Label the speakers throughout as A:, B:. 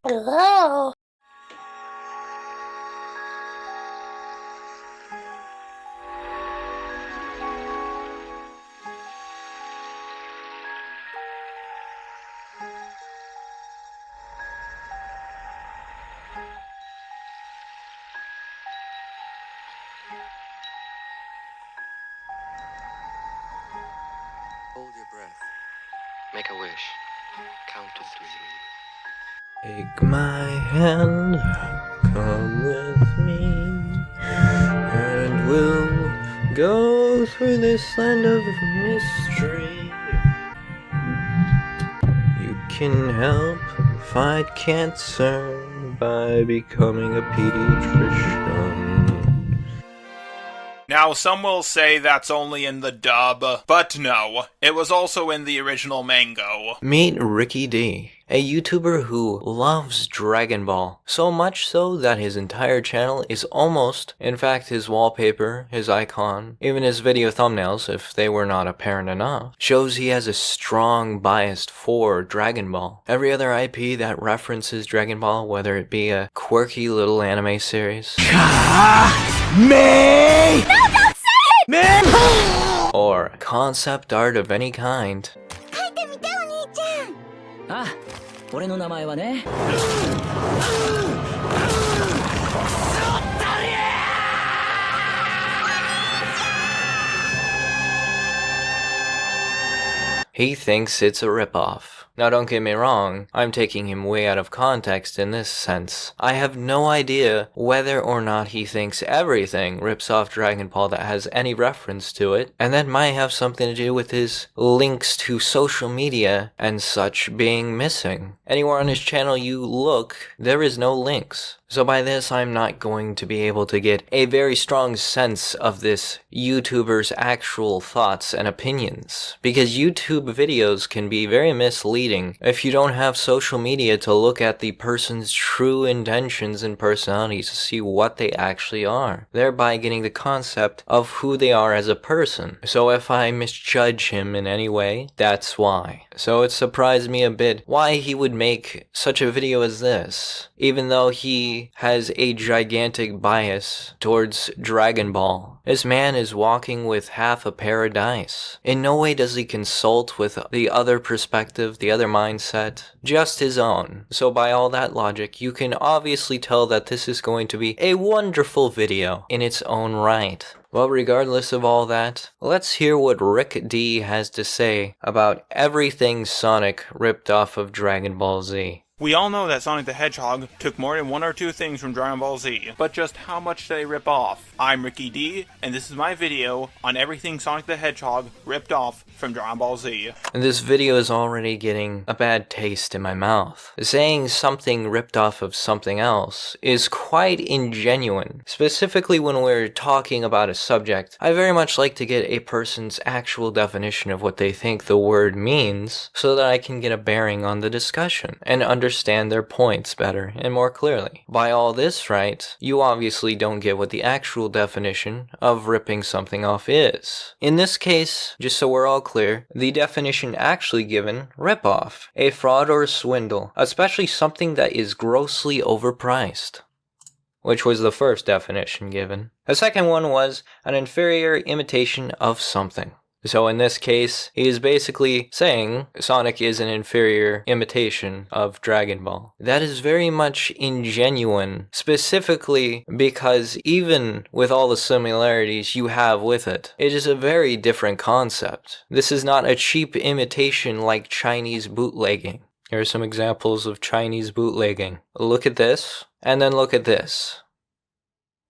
A: Hello.
B: Hold your breath. Make a wish. Count to 3.
C: Take my hand, come with me, and we'll go through this land of mystery. You can help fight cancer by becoming a pediatrician.
D: Now, some will say that's only in the dub, but no, it was also in the original mango.
C: Meet Ricky D, a YouTuber who loves Dragon Ball, so much so that his entire channel is almost, in fact his wallpaper, his icon, even his video thumbnails, if they were not apparent enough, shows he has a strong bias for Dragon Ball. Every other IP that references Dragon Ball, whether it be a quirky little anime series, or concept art of any kind,
E: 俺の名前はね
C: he thinks it's a ripoff. Now don't get me wrong, I'm taking him way out of context in this sense. I have no idea whether or not he thinks everything rips off Dragon Ball that has any reference to it, and that might have something to do with his links to social media and such being missing. Anywhere on his channel you look, there is no links. So by this, I'm not going to be able to get a very strong sense of this YouTuber's actual thoughts and opinions, because YouTube videos can be very misleading if you don't have social media to look at the person's true intentions and personality to see what they actually are, thereby getting the concept of who they are as a person. So if I misjudge him in any way, that's why. So it surprised me a bit why he would make such a video as this, even though he has a gigantic bias towards Dragon Ball. This man is walking with half a pair of dice. In no way does he consult with the other perspective, the other mindset, just his own. So by all that logic, you can obviously tell that this is going to be a wonderful video in its own right. Well, regardless of all that, let's hear what Rick D has to say about everything Sonic ripped off of Dragon Ball Z.
D: We all know that Sonic the Hedgehog took more than 1 or 2 things from Dragon Ball Z, but just how much did they rip off? I'm Ricky D, and this is my video on everything Sonic the Hedgehog ripped off from Dragon Ball Z.
C: And this video is already getting a bad taste in my mouth. Saying something ripped off of something else is quite ingenuine, specifically when we're talking about a subject. I very much like to get a person's actual definition of what they think the word means, so that I can get a bearing on the discussion, and understand their points better and more clearly. By all this, right, you obviously don't get what the actual definition of ripping something off is. In this case, just so we're all clear, the definition actually given, ripoff, a fraud or a swindle, especially something that is grossly overpriced, which was the first definition given. The second one was an inferior imitation of something. So in this case, he is basically saying Sonic is an inferior imitation of Dragon Ball. That is very much ingenuine, specifically because even with all the similarities you have with it, it is a very different concept. This is not a cheap imitation like Chinese bootlegging. Here are some examples of Chinese bootlegging. Look at this, and then look at this.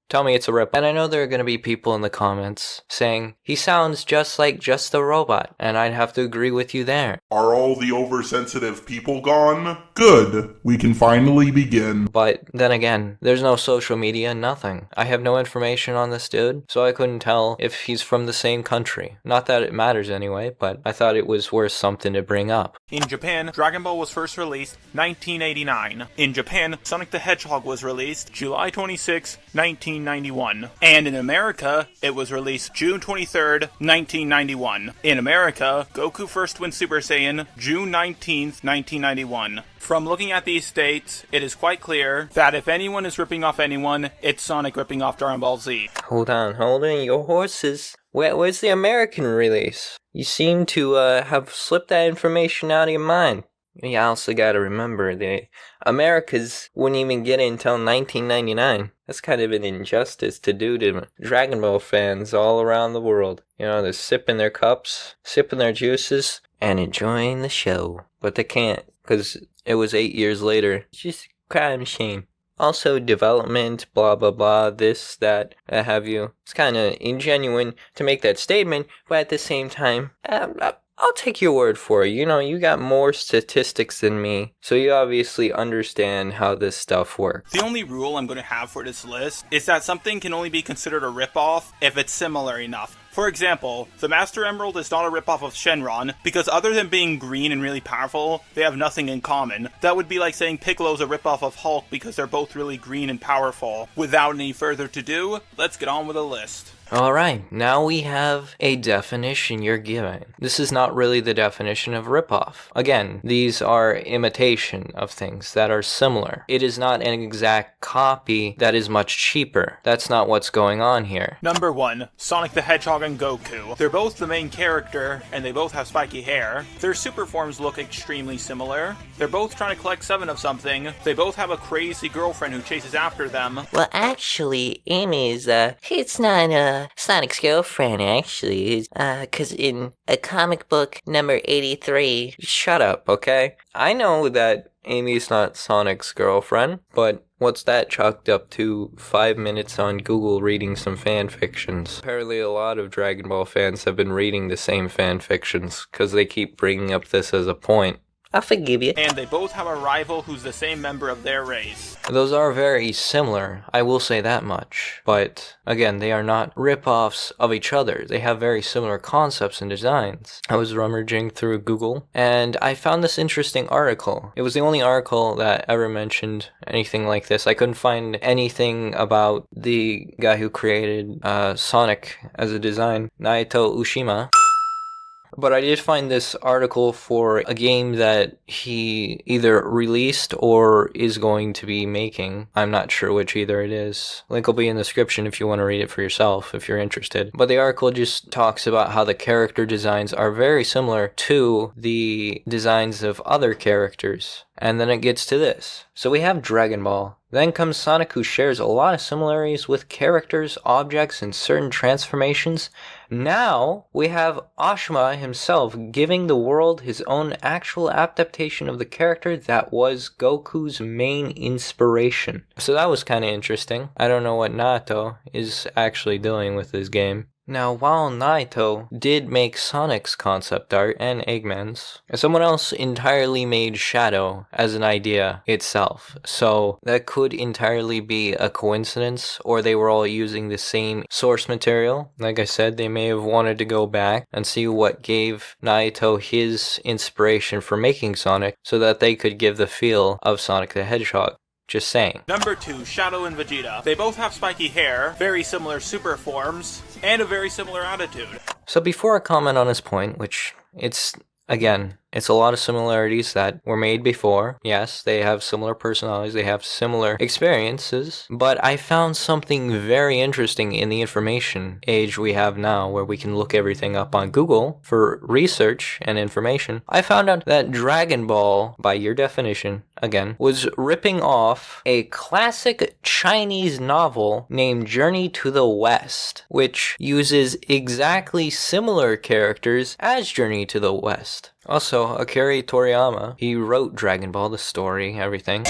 C: Tell me it's a rip. And I know there are going to be people in the comments saying, he sounds just like Just a Robot, and I'd have to agree with you there.
F: Are all the oversensitive people gone? Good. We can finally begin.
C: But then again, there's no social media, nothing. I have no information on this dude, so I couldn't tell if he's from the same country. Not that it matters anyway, but I thought it was worth something to bring up.
D: In Japan, Dragon Ball was first released 1989. In Japan, Sonic the Hedgehog was released July 26, 1989. 1991. And in America, it was released June 23rd, 1991. In America, Goku first went Super Saiyan June 19th, 1991. From looking at these dates, it is quite clear that if anyone is ripping off anyone, it's Sonic ripping off Dragon Ball Z.
C: Hold on, your horses. Where's the American release? You seem to have slipped that information out of your mind. You also gotta remember, the Americas wouldn't even get it until 1999. That's kind of an injustice to do to Dragon Ball fans all around the world. You know, they're sipping their cups, sipping their juices, and enjoying the show. But they can't, because it was 8 years later. It's just a kind of shame. Also, development, blah, blah, blah, this, that, have you. It's kind of ingenuine to make that statement, but at the same time, I'll take your word for it. You know, you got more statistics than me, so you obviously understand how this stuff works.
D: The only rule I'm going to have for this list is that something can only be considered a ripoff if it's similar enough. For example, the Master Emerald is not a ripoff of Shenron, because other than being green and really powerful, they have nothing in common. That would be like saying Piccolo's a ripoff of Hulk because they're both really green and powerful. Without any further ado, let's get on with the list.
C: Alright, now we have a definition you're given. This is not really the definition of ripoff. Again, these are imitation of things that are similar. It is not an exact copy that is much cheaper. That's not what's going on here.
D: Number 1, Sonic the Hedgehog and Goku. They're both the main character, and they both have spiky hair. Their super forms look extremely similar. They're both trying to collect 7 of something. They both have a crazy girlfriend who chases after them.
A: Well, actually, Amy is, it's not, Sonic's girlfriend, actually. Cause in a comic book number 83...
C: Shut up, okay? I know that Amy's not Sonic's girlfriend, but what's that chalked up to 5 minutes on Google reading some fan fictions? Apparently a lot of Dragon Ball fans have been reading the same fan fictions, cause they keep bringing up this as a point.
A: I'll forgive you.
D: And they both have a rival who's the same member of their race.
C: Those are very similar, I will say that much. But, again, they are not rip-offs of each other. They have very similar concepts and designs. I was rummaging through Google, and I found this interesting article. It was the only article that ever mentioned anything like this. I couldn't find anything about the guy who created Sonic as a design, Naito Ushima. But I did find this article for a game that he either released or is going to be making. I'm not sure which either it is. Link will be in the description if you want to read it for yourself, if you're interested. But the article just talks about how the character designs are very similar to the designs of other characters. And then it gets to this. So we have Dragon Ball. Then comes Sonic, who shares a lot of similarities with characters, objects, and certain transformations. Now we have Ashima himself giving the world his own actual adaptation of the character that was Goku's main inspiration. So that was kind of interesting. I don't know what Nato is actually doing with this game. Now, while Naito did make Sonic's concept art and Eggman's, someone else entirely made Shadow as an idea itself. So that could entirely be a coincidence, or they were all using the same source material. Like I said, they may have wanted to go back and see what gave Naito his inspiration for making Sonic, so that they could give the feel of Sonic the Hedgehog. Just saying.
D: Number 2, Shadow and Vegeta. They both have spiky hair, very similar super forms, and a very similar attitude.
C: So before I comment on this point, which it's a lot of similarities that were made before. Yes, they have similar personalities, they have similar experiences, but I found something very interesting in the information age we have now, where we can look everything up on Google for research and information. I found out that Dragon Ball, by your definition, again, was ripping off a classic Chinese novel named Journey to the West, which uses exactly similar characters as Journey to the West. Also, Akira Toriyama, he wrote Dragon Ball, the story, everything.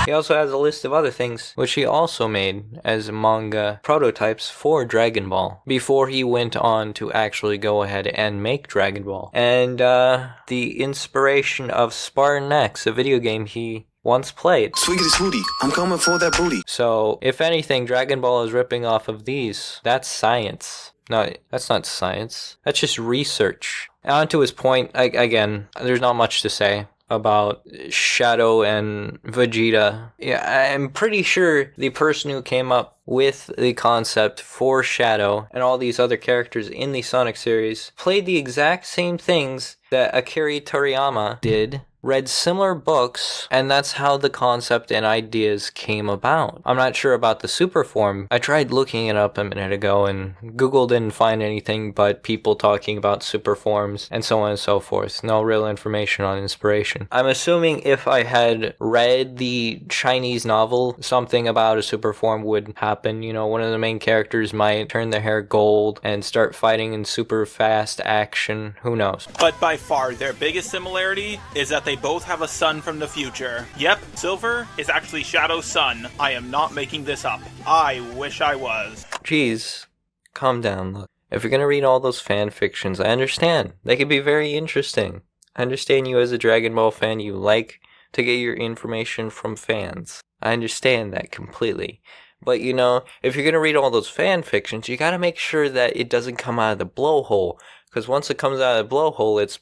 C: He also has a list of other things, which he also made as manga prototypes for Dragon Ball, before he went on to actually go ahead and make Dragon Ball. And, the inspiration of Spartan X, a video game he once played.
B: Swiggity Swooty, I'm coming for that booty.
C: So, if anything, Dragon Ball is ripping off of these. That's science. No, that's not science. That's just research. And on to his point, again, there's not much to say. about Shadow and Vegeta. Yeah, I'm pretty sure the person who came up with the concept for Shadow and all these other characters in the Sonic series played the exact same things that Akira Toriyama did, read similar books, and that's how the concept and ideas came about. I'm not sure about the super form. I tried looking it up a minute ago and Google didn't find anything but people talking about super forms and so on and so forth. No real information on inspiration. I'm assuming if I had read the Chinese novel, something about a super form would happen. You know, one of the main characters might turn their hair gold and start fighting in super fast action. Who knows?
D: But by far, their biggest similarity is that they both have a son from the future. Yep, Silver is actually Shadow's son. I am not making this up. I wish I was.
C: Jeez, calm down. Look, if you're gonna read all those fan fictions, I understand. They can be very interesting. I understand you as a Dragon Ball fan, you like to get your information from fans. I understand that completely. But you know, if you're gonna read all those fan fictions, you gotta make sure that it doesn't come out of the blowhole. Because once it comes out of the blowhole, it's...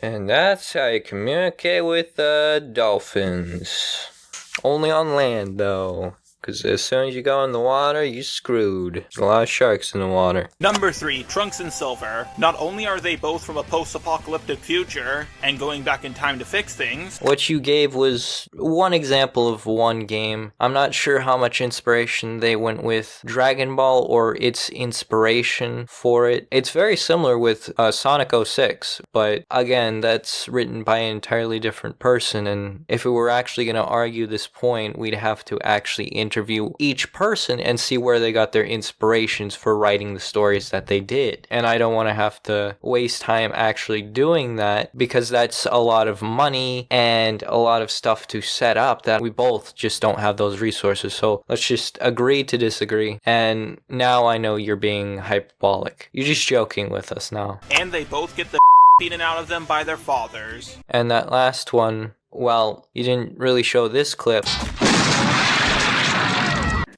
C: And that's how you communicate with dolphins. Only on land, though. Because as soon as you go in the water, you're screwed. There's a lot of sharks in the water.
D: Number 3, Trunks and Silver. Not only are they both from a post-apocalyptic future and going back in time to fix things.
C: What you gave was one example of one game. I'm not sure how much inspiration they went with Dragon Ball or its inspiration for it. It's very similar with Sonic 06, but again, that's written by an entirely different person, and if we were actually going to argue this point, we'd have to actually interview each person and see where they got their inspirations for writing the stories that they did. And I don't want to have to waste time actually doing that because that's a lot of money and a lot of stuff to set up that we both just don't have those resources. So let's just agree to disagree. And now I know you're being hyperbolic. You're just joking with us now.
D: And they both get the beaten out of them by their fathers.
C: And that last one, well, you didn't really show this clip.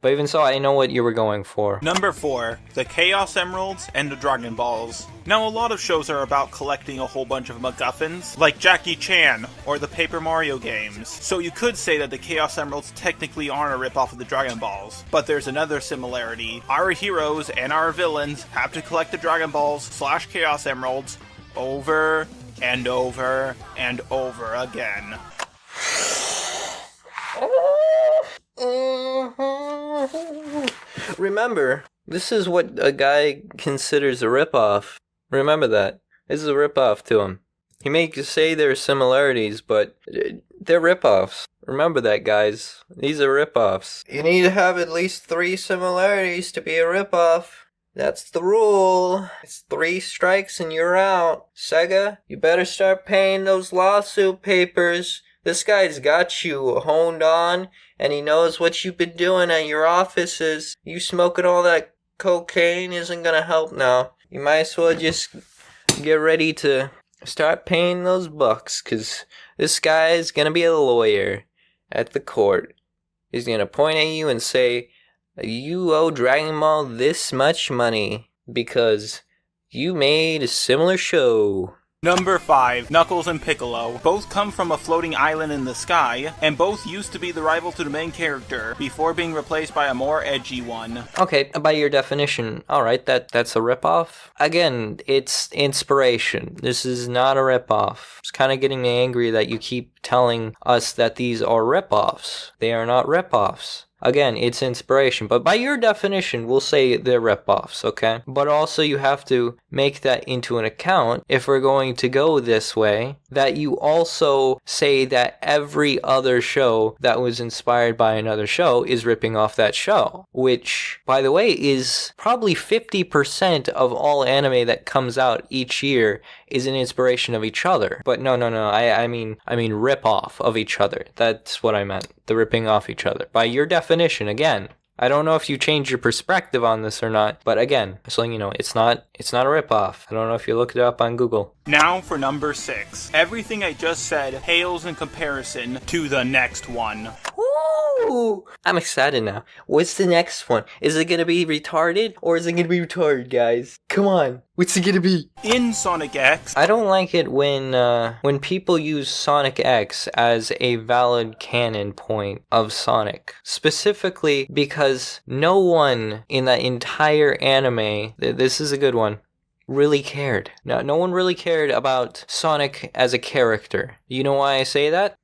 C: But even so, I know what you were going for.
D: Number 4, the Chaos Emeralds and the Dragon Balls. Now, a lot of shows are about collecting a whole bunch of MacGuffins, like Jackie Chan or the Paper Mario games. So you could say that the Chaos Emeralds technically aren't a ripoff of the Dragon Balls. But there's another similarity. Our heroes and our villains have to collect the Dragon Balls / Chaos Emeralds over and over and over again.
C: Remember, this is what a guy considers a ripoff. Remember that. This is a ripoff to him. He may say there are similarities, but they're ripoffs. Remember that, guys. These are ripoffs. You need to have at least 3 similarities to be a ripoff. That's the rule. It's 3 strikes and you're out. Sega, you better start paying those lawsuit papers. This guy's got you honed on, and he knows what you've been doing at your offices. You smoking all that cocaine isn't gonna help now. You might as well just get ready to start paying those bucks, because this guy is gonna be a lawyer at the court. He's gonna point at you and say, you owe Dragon Ball this much money, because you made a similar show.
D: Number 5, Knuckles and Piccolo. Both come from a floating island in the sky, and both used to be the rival to the main character, before being replaced by a more edgy one.
C: Okay, by your definition, alright, that's a ripoff? Again, it's inspiration. This is not a ripoff. It's kind of getting me angry that you keep telling us that these are ripoffs. They are not ripoffs. Again, it's inspiration, but by your definition, we'll say they're ripoffs, okay? But also you have to make that into an account, if we're going to go this way, that you also say that every other show that was inspired by another show is ripping off that show, which, by the way, is probably 50% of all anime that comes out each year is an inspiration of each other. But no, I mean rip off of each other. That's what I meant. The ripping off each other. By your definition, again, I don't know if you changed your perspective on this or not, but again, just letting you know, it's not a rip-off. I don't know if you looked it up on Google.
D: Now for number 6. Everything I just said pales in comparison to the next one.
C: Woo! Woo! I'm excited now. What's the next one? Is it gonna be retarded or is it gonna be retarded, guys? Come on. What's it gonna be?
D: In Sonic X,
C: I don't like it when people use Sonic X as a valid canon point of Sonic. Specifically because no one in that entire anime, this is a good one, really cared. No one really cared about Sonic as a character. You know why I say that?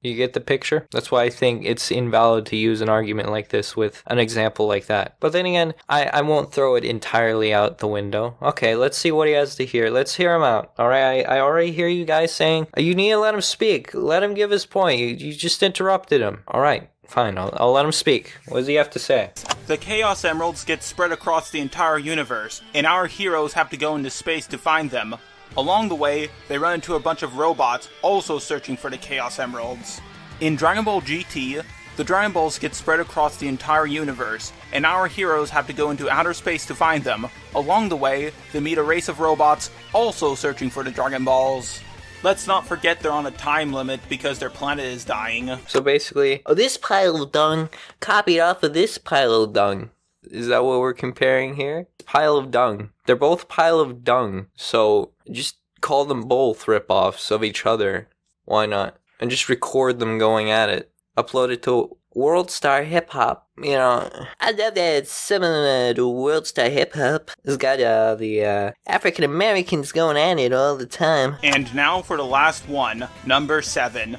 C: You get the picture? That's why I think it's invalid to use an argument like this with an example like that. But then again, I won't throw it entirely out the window. Okay, let's see what he has to hear. Let's hear him out. Alright, I already hear you guys saying, you need to let him speak. Let him give his point. You just interrupted him. Alright, fine, I'll let him speak. What does he have to say?
D: the Chaos Emeralds get spread across the entire universe, and our heroes have to go into space to find them. Along the way, they run into a bunch of robots also searching for the Chaos Emeralds. In Dragon Ball GT, the Dragon Balls get spread across the entire universe, and our heroes have to go into outer space to find them. Along the way, they meet a race of robots also searching for the Dragon Balls. Let's not forget they're on a time limit because their planet is dying.
C: So basically, this pile of dung copied off of this pile of dung. Is that what we're comparing here? Pile of dung. They're both pile of dung, so just call them both ripoffs of each other. Why not? And just record them going at it. Upload it to World Star Hip Hop. You know, I love that it's similar to World Star Hip Hop. It's got the African Americans going at it all the time.
D: And now for the last one, number 7.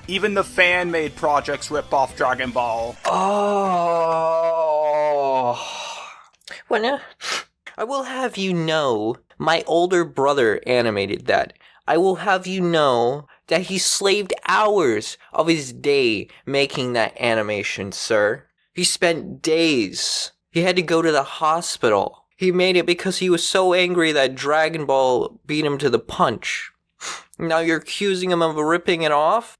D: Even the fan-made projects rip off Dragon Ball.
C: Oh. Well, now, I will have you know, my older brother animated that. I will have you know that he slaved hours of his day making that animation, sir. He spent days. He had to go to the hospital. He made it because he was so angry that Dragon Ball beat him to the punch. Now you're accusing him of ripping it off?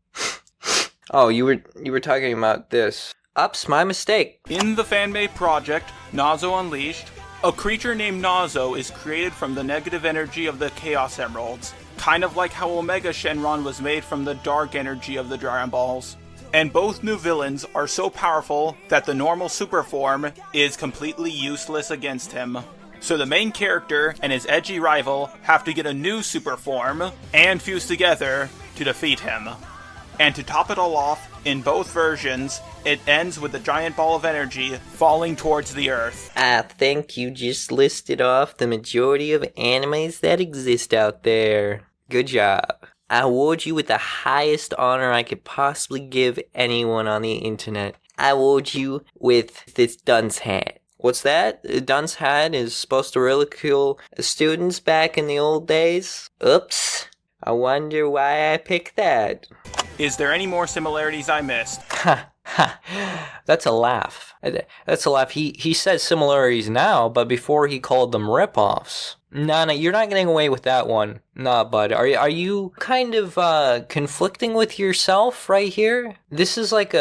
C: Oh, you were talking about this. Ups, my mistake.
D: In the fan-made project, Nazo Unleashed, a creature named Nazo is created from the negative energy of the Chaos Emeralds, kind of like how Omega Shenron was made from the dark energy of the Dragon Balls. And both new villains are so powerful that the normal super form is completely useless against him. So the main character and his edgy rival have to get a new super form and fuse together to defeat him. And to top it all off, in both versions, it ends with a giant ball of energy falling towards the earth.
C: I think you just listed off the majority of animes that exist out there. Good job. I award you with the highest honor I could possibly give anyone on the internet. I award you with this dunce hat. What's that? A dunce hat is supposed to ridicule students back in the old days? Oops. I wonder why I picked that.
D: Is there any more similarities I missed?
C: Ha ha. That's a laugh. That's a laugh. He says similarities now, but before he called them ripoffs. No, you're not getting away with that one. Nah, bud. Are you kind of conflicting with yourself right here? This is like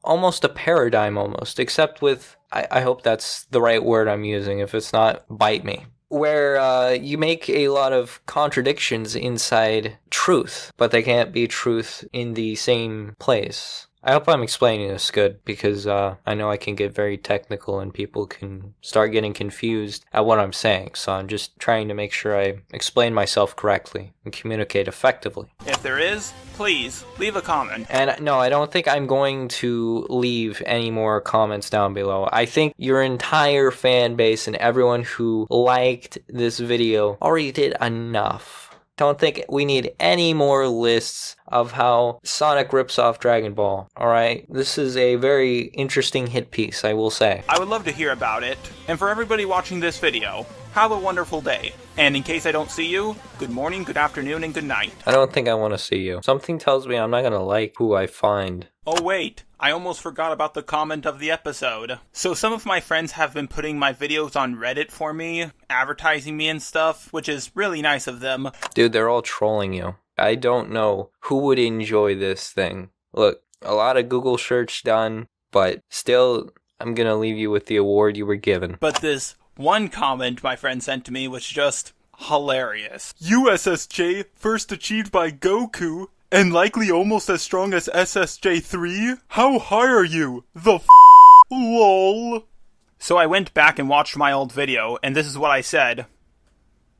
C: almost a paradigm almost, except with, I hope that's the right word I'm using. If it's not, bite me. Where you make a lot of contradictions inside truth, but they can't be truth in the same place. I hope I'm explaining this good, because I know I can get very technical and people can start getting confused at what I'm saying, so I'm just trying to make sure I explain myself correctly and communicate effectively.
D: If there is, please leave a comment.
C: And no, I don't think I'm going to leave any more comments down below. I think your entire fan base and everyone who liked this video already did enough. Don't think we need any more lists of how Sonic rips off Dragon Ball, alright? This is a very interesting hit piece, I will say.
D: I would love to hear about it. And for everybody watching this video, have a wonderful day. And in case I don't see you, good morning, good afternoon, and good night.
C: I don't think I want to see you. Something tells me I'm not gonna like who I find.
D: Oh wait, I almost forgot about the comment of the episode. So some of my friends have been putting my videos on Reddit for me, advertising me and stuff, which is really nice of them.
C: Dude, they're all trolling you. I don't know who would enjoy this thing. Look, a lot of Google search done, but still, I'm gonna leave you with the award you were given.
D: But this one comment my friend sent to me was just hilarious. USSJ, first achieved by Goku, And likely almost as strong as SSJ3? How high are you? LOL. So I went back and watched my old video, and this is what I said.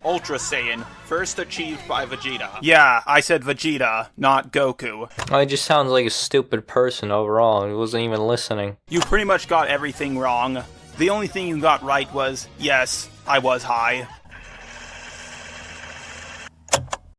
D: Ultra Saiyan, first achieved by Vegeta. Yeah, I said Vegeta, not Goku.
C: Oh, he just sounds like a stupid person overall. He wasn't even listening.
D: You pretty much got everything wrong. The only thing you got right was, yes, I was high.